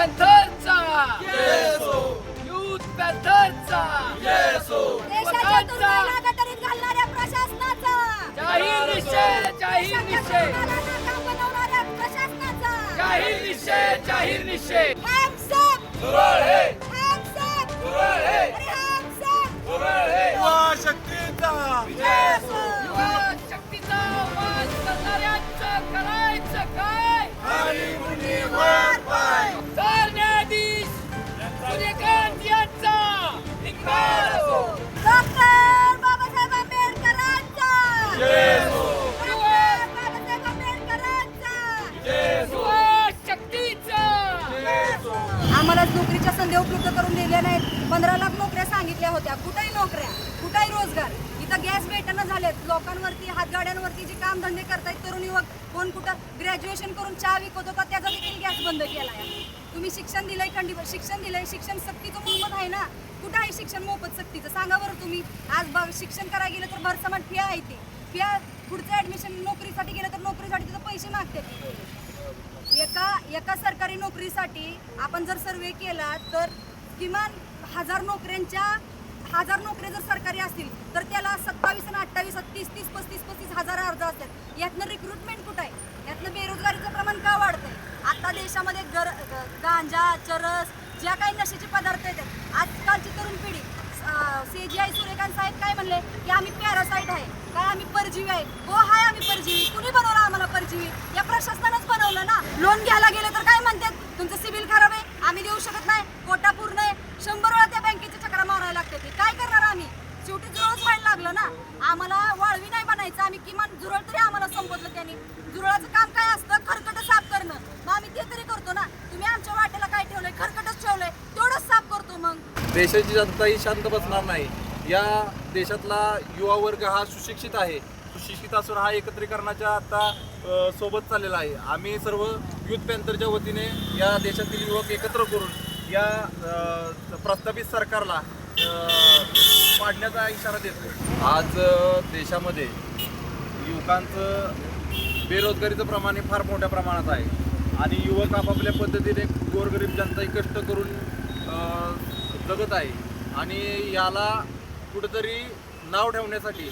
पॅन्थरचा youth पॅन्थरचा देशाच्या तुरुंगाला गटारीत घालणाऱ्या प्रशासनाचा जाहीर निषेध जाहीर निषेध काम बनवणाऱ्या प्रशासनाचा जाहीर निषेध Hands up! Hands up! अरे hands up! युवा शक्तीचा आवाज करणाऱ्यांचं करायचं काय तर न्यायाधीश सूर्यकांत यांचा धिक्कार असो. डॉक्टर बाबासाहेब आंबेडकरांचा डॉक्टर बाबासाहेब आंबेडकरांचा युवा शक्तीचा आम्हाला नोकरीच्या संधी उपलब्ध करून दिल्या नाहीत. 15 लाख नोकऱ्या सांगितल्या होत्या. कुठेही नोकऱ्या, कुठेही रोजगार. इथं गॅस भेटणं झालेत. लोकांवरती हातगाड्यांवरती जे कामधंदे करतायत तरुण युवक, कोण कुठं ग्रॅज्युएशन करून चहा विकत होता त्याचा देखील गॅस बंद केला आहे. तुम्ही शिक्षण दिलंय, शिक्षण दिलंय, शिक्षण सक्तीचं मोफत आहे ना. कुठं आहे शिक्षण मोफत सक्तीचं सांगा बरं तुम्ही. आज शिक्षण करायला गेलं तर भरसमाट फी आहे ती फी. पुढचं ऍडमिशन नोकरीसाठी गेलं तर नोकरीसाठी तिथं पैसे मागतात. एका सरकारी नोकरीसाठी आपण जर सर्वे केला तर किमान 1000 नोकऱ्या जर सरकारी असतील तर त्याला 27 आणि 28 30 हजार अर्ज असतात. यातनं रिक्रुटमेंट कुठं आहे? यातनं बेरोजगारीचं प्रमाण का वाढतंय? आता देशामध्ये गांजा, चरस, ज्या काही नशेचे पदार्थ आहेत, आजकालची तरुण पिढी CGI सूर्यकांत साहेब काय म्हणले की आम्ही पॅरासाईट आहे, काय आम्ही परजीवी आहे. हो हाय, आम्ही परजीवी. कुणी बनवलं आम्हाला परजीवी? या प्रशासनानंच बनवलं ना. लोन घ्यायला गेलं तर काय म्हणतात, तुमचं सिबिल खराब आहे, आम्ही देऊ शकत नाही, कोटा पूर्ण आहे. 100 वेळा त्या बँकेच्या चक्रा मारायला लागते. ते काय करणार आम्ही? शेवटी जुरळच व्हायला लागलं ना. आम्हाला वाळवी नाही बनायचं. आम्ही किमान जुरळ तरी आम्हाला संपवलं त्यांनी. जुरळाचं काम काय असतं? खरकट साफ करणं. मग आम्ही ते तरी करतो ना. तुम्ही आमच्या वाटेला काय ठेवलंय? खरकटच ठेवलंय. तेवढंच साफ करतो. मग देशाची जनता ही शांत बसणार नाही. या देशातला युवा वर्ग हा सुशिक्षित आहे. सुशिक्षित असून हा एकत्रीकरणाच्या आता सोबत चाललेला आहे. आम्ही सर्व युथ पॅन्थरच्या वतीने या देशातील युवक एकत्र करून या प्रस्तावित सरकारला पाडण्याचा इशारा देतो. आज देशामध्ये युवकांचं बेरोजगारीचं प्रमाण फार मोठ्या प्रमाणात आहे आणि युवक आपापल्या पद्धतीने गोरगरीब जनताही कष्ट करून जगत आहे. आणि याला कुठंतरी नाव ठेवण्यासाठी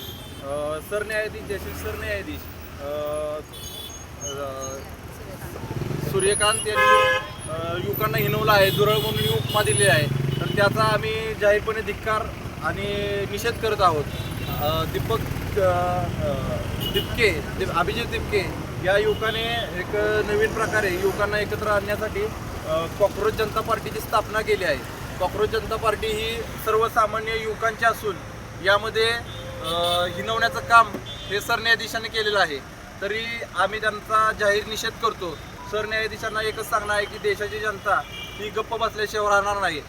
सरन्यायाधीश, जस्टिस सरन्यायाधीश सूर्यकांत यांनी युवकांना हिणवलं आहे, जुरळ म्हणून उपमा दिली आहे. तर त्याचा आम्ही जाहीरपणे धिक्कार आणि निषेध करत आहोत. अभिजित दिपके या युवकाने एक नवीन प्रकारे युवकांना एकत्र आणण्यासाठी कॉक्रोच जनता पार्टीची स्थापना केली आहे. कॉक्रोच जनता पार्टी ही सर्वसामान्य युवकांची असून यामध्ये हिणवण्याचं काम हे सरन्यायाधीशाने केलेलं आहे. तरी आम्ही त्यांचा जाहीर निषेध करतो. सरन्यायाधीशांना एकच सांगणं आहे की देशाची जनता ही गप्प बसल्याशिवाय राहणार नाही.